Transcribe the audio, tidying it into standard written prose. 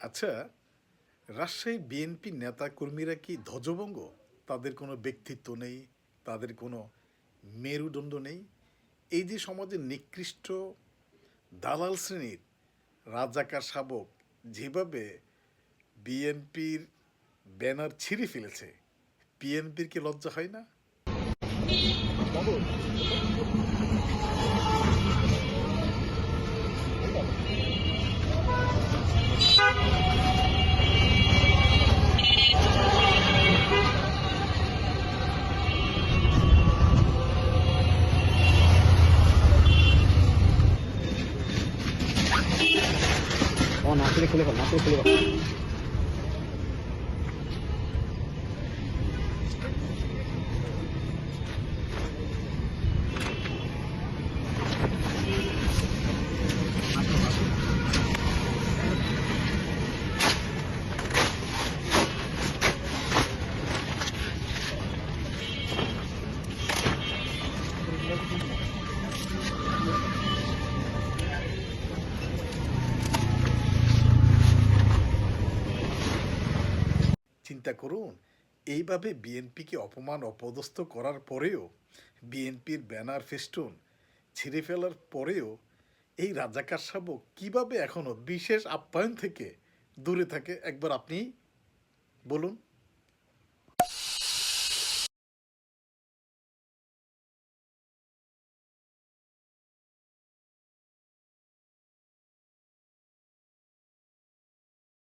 আচ্ছা, রাজশাহী বিএনপি নেতাকর্মীরা কি ধ্বজভঙ্গ? তাদের কোনো ব্যক্তিত্ব নেই, তাদের কোনো মেরুদণ্ড নেই। এই যে সমাজের নিকৃষ্ট দালাল শ্রেণীর রাজাকার শাবক যেভাবে বিএনপির ব্যানার ছিঁড়ে ফেলেছে, বিএনপির কি লজ্জা হয় না? ও নাচলে খুলে ফেল, নাচলে খুলে ফেল। চিন্তা করুন, এইভাবে বিএনপিকে অপমান অপদস্থ করার পরেও, বিএনপির ব্যানার ফেস্টুন ছিঁড়ে ফেলার পরেও এই রাজাকার শাবক কিভাবে এখনো বিশেষ আপ্যায়ন থেকে দূরে থাকে একবার আপনি বলুন।